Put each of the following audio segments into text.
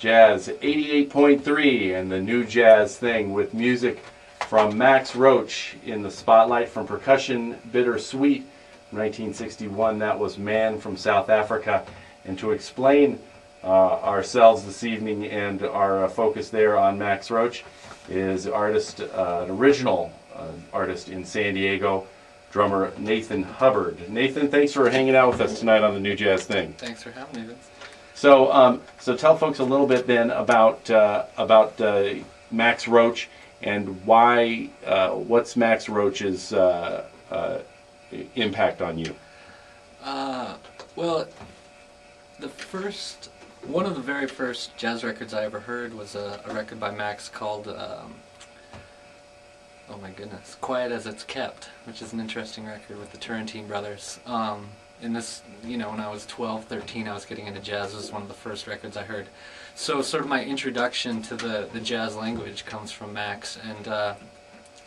Jazz 88.3 and the new jazz thing with music from Max Roach in the spotlight from Percussion Bittersweet 1961. That was Man from South Africa. And to explain ourselves this evening and our focus there on Max Roach is artist, an original artist in San Diego, drummer Nathan Hubbard. Nathan, thanks for hanging out with us tonight on the New Jazz Thing. Thanks for having me, Vince. So, so tell folks a little bit then about Max Roach and why. What's Max Roach's impact on you? Well, one of the very first jazz records I ever heard was a record by Max called, oh my goodness, Quiet as It's Kept, which is an interesting record with the Turrentine brothers. And this, you know, when I was 12, 13, I was getting into jazz. This was one of the first records I heard. So sort of my introduction to the jazz language comes from Max, and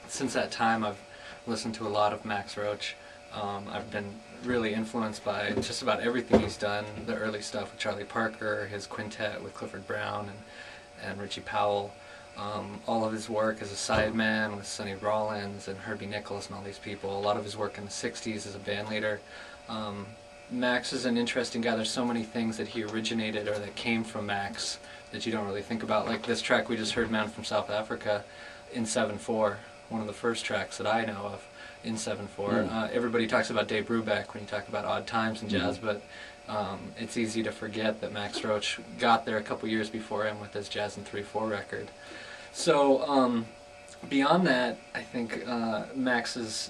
since that time I've listened to a lot of Max Roach. I've been really influenced by just about everything he's done, the early stuff with Charlie Parker, his quintet with Clifford Brown and Richie Powell, all of his work as a sideman with Sonny Rollins and Herbie Nichols and all these people, a lot of his work in the 60s as a band leader. Max is an interesting guy. There's so many things that he originated or that came from Max that you don't really think about. Like this track we just heard, Man from South Africa, in 7/4, one of the first tracks that I know of in 7/4. Everybody talks about Dave Brubeck when you talk about odd times in jazz, but it's easy to forget that Max Roach got there a couple years before him with his Jazz in 3/4 record. So beyond that, I think Max's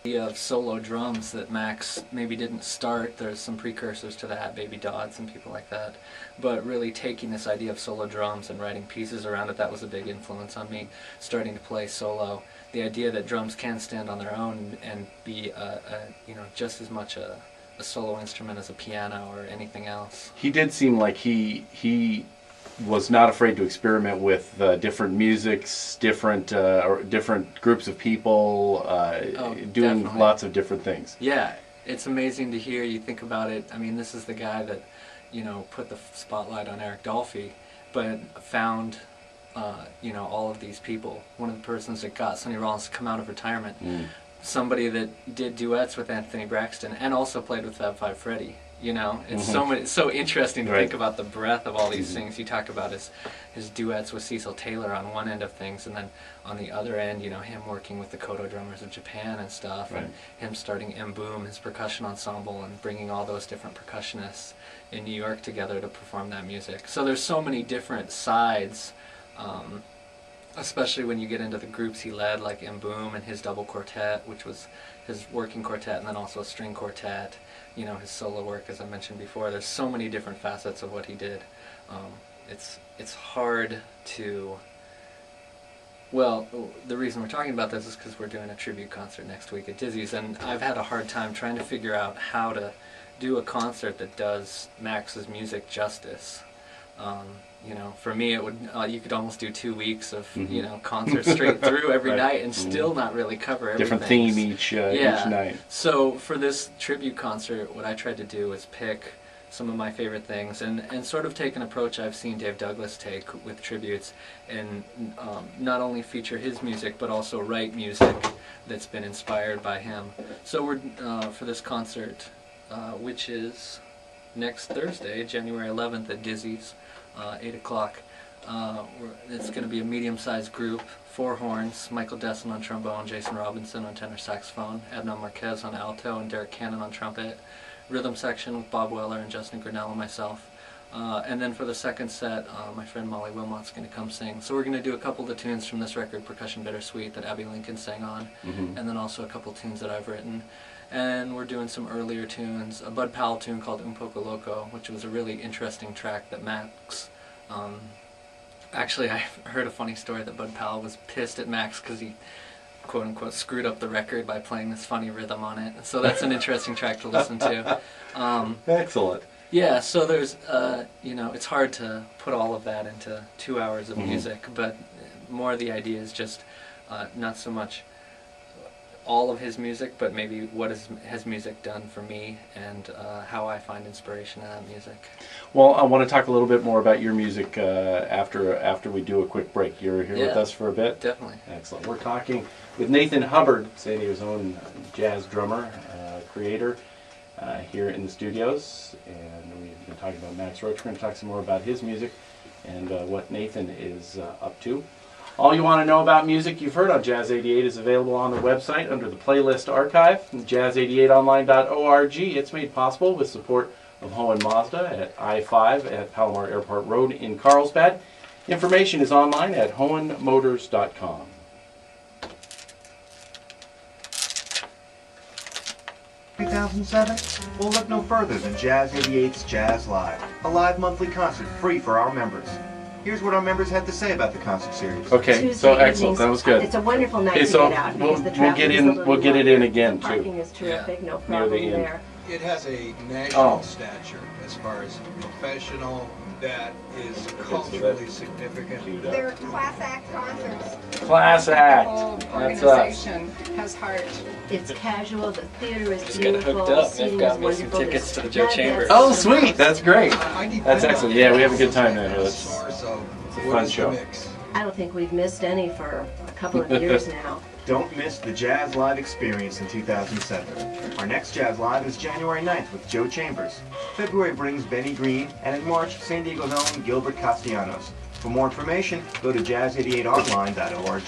idea of solo drums that Max maybe didn't start, there's some precursors to that, Baby Dodds and people like that, but really taking this idea of solo drums and writing pieces around it, that was a big influence on me, starting to play solo. The idea that drums can stand on their own and be you know, just as much a solo instrument as a piano or anything else. He did seem like he was not afraid to experiment with different musics, different groups of people, doing definitely. Lots of different things. Yeah, it's amazing to hear. You think about it. I mean, this is the guy that, you know, put the spotlight on Eric Dolphy, but found, you know, all of these people. One of the persons that got Sonny Rollins to come out of retirement. Somebody that did duets with Anthony Braxton and also played with Fab Five Freddy. You know, it's so interesting to think about the breadth of all these things. You talk about his duets with Cecil Taylor on one end of things, and then on the other end, you know, him working with the Koto drummers of Japan and stuff, and him starting M Boom, his percussion ensemble, and bringing all those different percussionists in New York together to perform that music. So there's so many different sides, especially when you get into the groups he led, like M Boom and his double quartet, which was his working quartet, and then also a string quartet. You know, his solo work, as I mentioned before. There's so many different facets of what he did. It's hard to... Well, the reason we're talking about this is because we're doing a tribute concert next week at Dizzy's, and I've had a hard time trying to figure out how to do a concert that does Max's music justice. You know, for me, it would you could almost do 2 weeks of you know, concerts straight through every night and still not really cover everything. Different theme each night. So for this tribute concert, what I tried to do was pick some of my favorite things and sort of take an approach I've seen Dave Douglas take with tributes, and not only feature his music but also write music that's been inspired by him. So we're for this concert, which is next Thursday, January 11th at Dizzy's. 8 o'clock. It's going to be a medium-sized group, 4 horns, Michael Desson on trombone, Jason Robinson on tenor saxophone, Adnan Marquez on alto, and Derek Cannon on trumpet. Rhythm section with Bob Weller and Justin Grinnell and myself. And then for the second set, my friend Molly Wilmot's going to come sing. So we're going to do a couple of the tunes from this record, Percussion Bittersweet, that Abby Lincoln sang on, and then also a couple tunes that I've written. And we're doing some earlier tunes, a Bud Powell tune called Un Poco Loco, which was a really interesting track that Max... actually, I heard a funny story that Bud Powell was pissed at Max because he, quote-unquote, screwed up the record by playing this funny rhythm on it. So that's an interesting track to listen to. Excellent. Yeah, so there's, you know, it's hard to put all of that into 2 hours of music, but more the idea is just not so much all of his music, but maybe what has music done for me, and how I find inspiration in that music. Well, I want to talk a little bit more about your music after we do a quick break. You're here with us for a bit? Definitely. Excellent. We're talking with Nathan Hubbard, San Diego's own jazz drummer, creator, here in the studios. And we've been talking about Max Roach. We're going to talk some more about his music and what Nathan is up to. All you want to know about music you've heard on Jazz 88 is available on the website under the playlist archive, jazz88online.org. It's made possible with support of Hohen Mazda at I-5 at Palomar Airport Road in Carlsbad. Information is online at hohenmotors.com. In 2007? We'll look no further than Jazz 88's Jazz Live, a live monthly concert free for our members. Here's what our members had to say about the concert series. Okay, Tuesday so excellent. evenings, That was good. It's a wonderful night Okay, to so get out we'll because the get traffic is a in. little We'll get it in again Parking too. is terrific, no Near the problem end. there. It has a national stature as far as professional, that is culturally significant. They're class act concerts. Class act. whole That's us. organization has heart. It's casual, the theater is Just got beautiful, hooked up. seating They've is got me some wonderful. tickets to the There's Joe not Chambers. bad Oh, seating. sweet. That's great. That's excellent. Yeah, we have a good time there. So, It's a what fun is the show. mix? I don't think we've missed any for a couple of years now. Don't miss the Jazz Live experience in 2007. Our next Jazz Live is January 9th with Joe Chambers. February brings Benny Green, and in March, San Diego's own Gilbert Castellanos. For more information, go to jazz88online.org.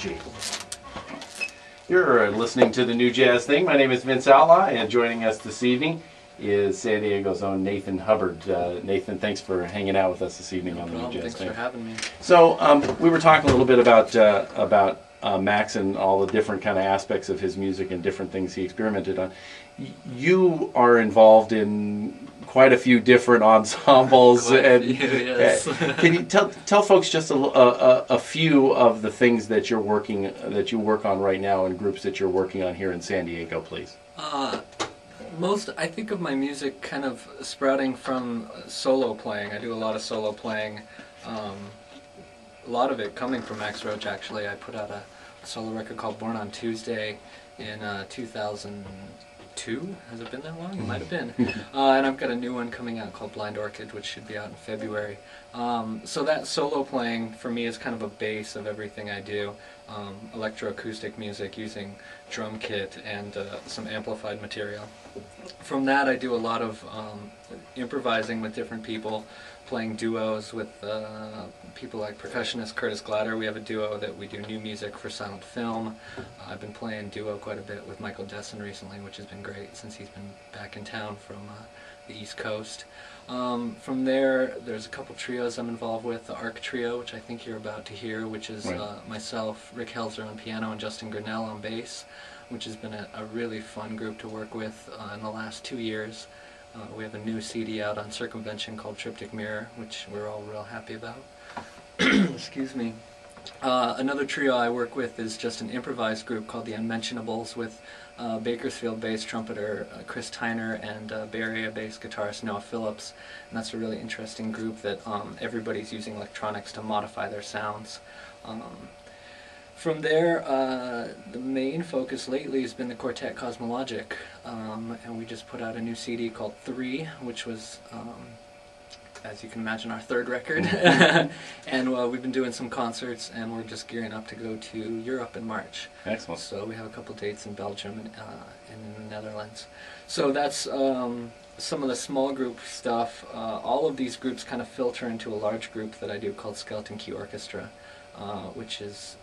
You're listening to the New Jazz Thing. My name is Vince Outlaw, and joining us this evening is San Diego's own Nathan Hubbard. Nathan, thanks for hanging out with us this evening on the New Jazz Thanks Thing. for having me. So we were talking a little bit about Max and all the different kind of aspects of his music and different things he experimented on. You are involved in quite a few different ensembles, Quite a and few, yes. can you tell folks just a few of the things that you work on right now and groups that you're working on here in San Diego, please? I think of my music kind of sprouting from solo playing. I do a lot of solo playing. A lot of it coming from Max Roach, actually. I put out a solo record called Born on Tuesday in 2002. Has it been that long? It might have been. And I've got a new one coming out called Blind Orchid, which should be out in February. So that solo playing for me is kind of a base of everything I do. Electroacoustic music using drum kit and some amplified material. From that I do a lot of improvising with different people, playing duos with people like percussionist Curtis Glatter. We have a duo that we do new music for silent film. I've been playing duo quite a bit with Michael Desson recently, which has been great since he's been back in town from the East Coast. From there, there's a couple trios I'm involved with. The Arc Trio, which I think you're about to hear, which is myself, Rick Helzer on piano, and Justin Grinnell on bass, which has been a really fun group to work with in the last 2 years. We have a new CD out on Circumvention called Triptych Mirror, which we're all real happy about. Excuse me. Another trio I work with is just an improvised group called the Unmentionables with Bakersfield-based trumpeter Chris Tyner and Bay Area bass guitarist Noah Phillips. And that's a really interesting group that everybody's using electronics to modify their sounds. From there, the main focus lately has been the Quartet Cosmologic, and we just put out a new CD called 3, which was, as you can imagine, our third record. And we've been doing some concerts, and we're just gearing up to go to Europe in March. Excellent. So we have a couple dates in Belgium and in the Netherlands. So that's some of the small group stuff. All of these groups kind of filter into a large group that I do called Skeleton Key Orchestra, which is,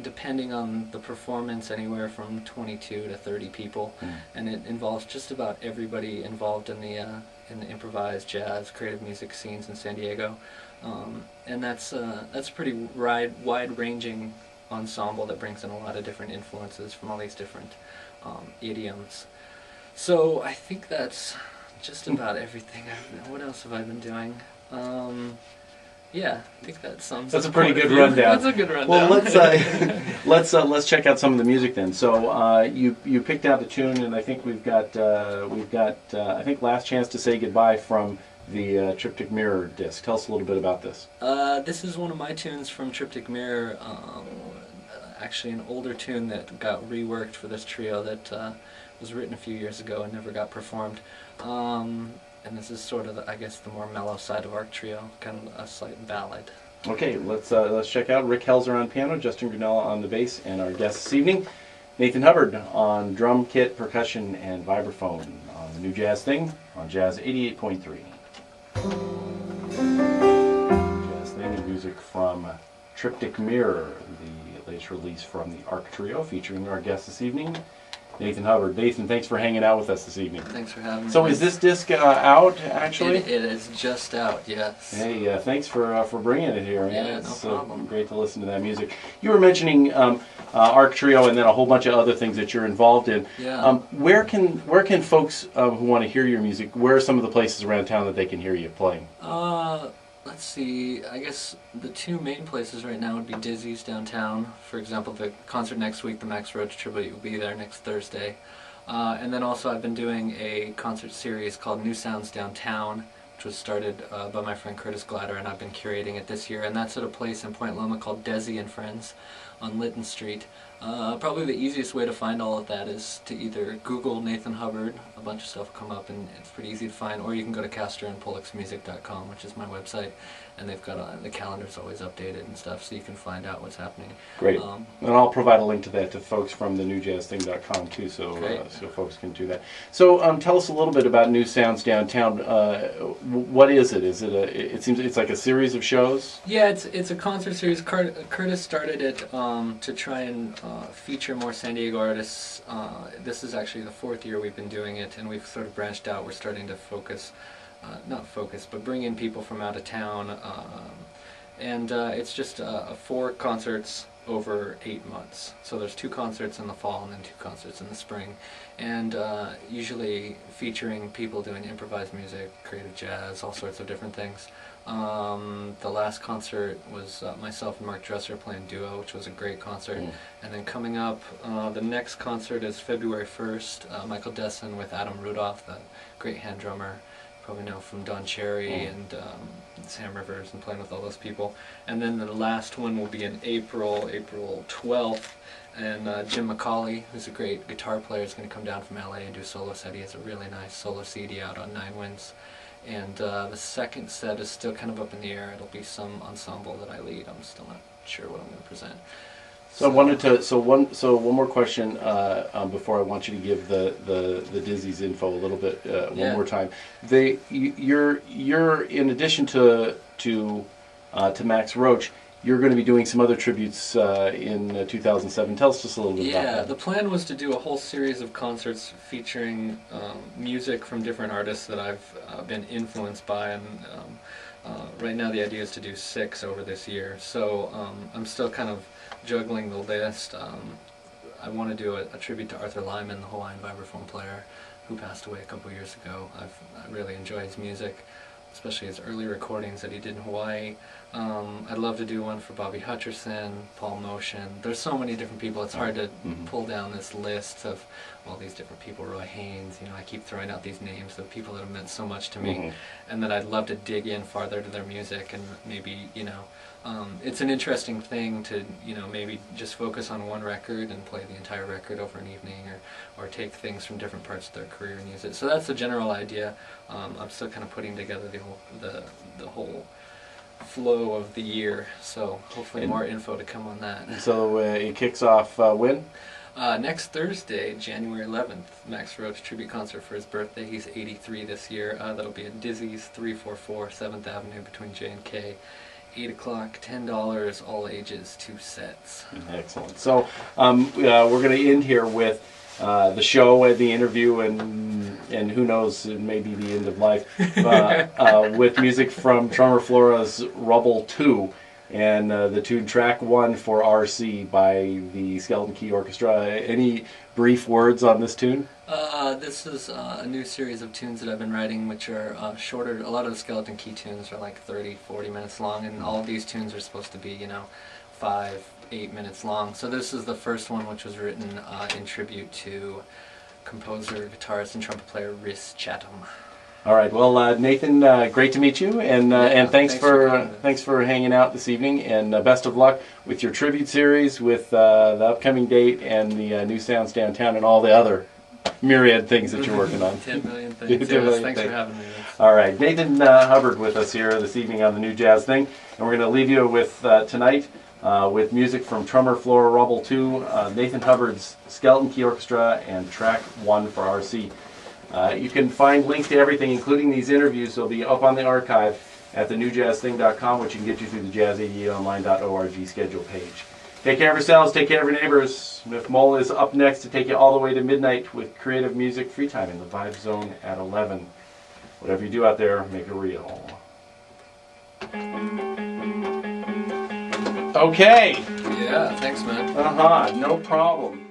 depending on the performance, anywhere from 22 to 30 people, and it involves just about everybody involved in the improvised jazz creative music scenes in San Diego, and that's a pretty wide-ranging ensemble that brings in a lot of different influences from all these different idioms. So I think that's just about everything. What else have I been doing? Yeah, I think that sums. That's up a pretty quite good few. rundown. That's a good rundown. Well, let's check out some of the music then. So you picked out the tune, and I think we've got I think Last Chance to Say Goodbye from the Triptych Mirror disc. Tell us a little bit about this. This is one of my tunes from Triptych Mirror. actually an older tune that got reworked for this trio that was written a few years ago and never got performed. And this is sort of, I guess, the more mellow side of Arc Trio, kind of a slight ballad. Okay, let's check out Rick Helzer on piano, Justin Grunella on the bass, and our guest this evening, Nathan Hubbard on drum kit, percussion, and vibraphone on the New Jazz Thing on Jazz 88.3. Jazz Thing and music from Triptych Mirror, the latest release from the Arc Trio, featuring our guest this evening, Nathan Hubbard. Nathan, thanks for hanging out with us this evening. Thanks for having me. So is this disc out, actually? It is just out, yes. Hey, thanks for bringing it here. Yeah, It's no problem. great to listen to that music. You were mentioning Arc Trio and then a whole bunch of other things that you're involved in. Yeah. Where can folks who want to hear your music, where are some of the places around town that they can hear you playing? Let's see, I guess the two main places right now would be Dizzy's downtown. For example, the concert next week, the Max Roach tribute, will be there next Thursday. And then also I've been doing a concert series called New Sounds Downtown, which was started by my friend Curtis Glatter, and I've been curating it this year. And that's at a place in Point Loma called Desi and Friends on Lytton Street. Probably the easiest way to find all of that is to either Google Nathan Hubbard, a bunch of stuff will come up and it's pretty easy to find, or you can go to castorandpollexmusic.com, which is my website, and they've got the calendar's always updated and stuff, so you can find out what's happening. Great. And I'll provide a link to that to folks from the newjazzthing.com too, so so folks can do that. So tell us a little bit about New Sounds Downtown. What is it? Is it it seems it's like a series of shows? Yeah, it's a concert series. Curtis started it to try and feature more San Diego artists. This is actually the 4th year we've been doing it, and we've sort of branched out. We're starting to focus, not focus, but bring in people from out of town. And it's just 4 concerts over 8 months. So there's 2 concerts in the fall and then 2 concerts in the spring. And usually featuring people doing improvised music, creative jazz, all sorts of different things. The last concert was myself and Mark Dresser playing duo, which was a great concert. And then coming up, the next concert is February 1st, Michael Desson with Adam Rudolph, the great hand drummer, you probably know from Don Cherry and Sam Rivers and playing with all those people. And then the last one will be in April 12th. And Jim McCauley, who's a great guitar player, is going to come down from LA and do a solo set. He has a really nice solo CD out on 9 Winds. And the second set is still kind of up in the air. It'll be some ensemble that I lead. I'm still not sure what I'm going to present. So I wanted to one more question before I want you to give the Dizzy's info a little bit one more time. You're in addition to Max Roach, you're going to be doing some other tributes in 2007. Tell us just a little bit about that. Yeah, the plan was to do a whole series of concerts featuring music from different artists that I've been influenced by, and right now the idea is to do 6 over this year. So I'm still kind of juggling the list. I want to do a tribute to Arthur Lyman, the Hawaiian vibraphone player, who passed away a couple years ago. I really enjoy his music, especially his early recordings that he did in Hawaii. I'd love to do one for Bobby Hutcherson, Paul Motion. There's so many different people, it's hard to pull down this list of all these different people. Roy Haynes, I keep throwing out these names of people that have meant so much to me, and that I'd love to dig in farther to their music and maybe, it's an interesting thing to, maybe just focus on one record and play the entire record over an evening, or take things from different parts of their career and use it. So that's the general idea. I'm still kind of putting together the whole flow of the year, so hopefully more info to come on that. So it kicks off when? Next Thursday, January 11th, Max Roach tribute concert for his birthday. He's 83 this year. That'll be at Dizzy's, 344 7th Avenue between J and K. 8 o'clock, $10, all ages, 2 sets. Excellent. So we're going to end here with the show and the interview, and who knows, it may be the end of life, with music from Trummer Flora's Rubble 2, and the tune track 1 for RC by the Skeleton Key Orchestra. Any brief words on this tune? This is a new series of tunes that I've been writing, which are shorter. A lot of the Skeleton Key tunes are like 30, 40 minutes long, and all of these tunes are supposed to be, 5, 8 minutes long. So this is the first one, which was written in tribute to composer, guitarist, and trumpet player Rhys Chatham. All right. Well, Nathan, great to meet you, and thanks for hanging out this evening, and best of luck with your tribute series, with the upcoming date, and the new Sounds Downtown, and all the other myriad things that you're working on. 10 million things. 10 million Thanks things. for having me. All right, Nathan Hubbard with us here this evening on the New Jazz Thing, and we're going to leave you with tonight with music from Trummer Flora Rubble 2, Nathan Hubbard's Skeleton Key Orchestra, and track 1 for RC. You can find links to everything, including these interviews. They'll be up on the archive at thenewjazzthing.com, which can get you through the jazz88online.org schedule page. Take care of yourselves, take care of your neighbors. Miff Mole is up next to take you all the way to midnight with creative music, free time in the Vibe Zone at 11. Whatever you do out there, make it real. Okay. Yeah, thanks, man. No problem.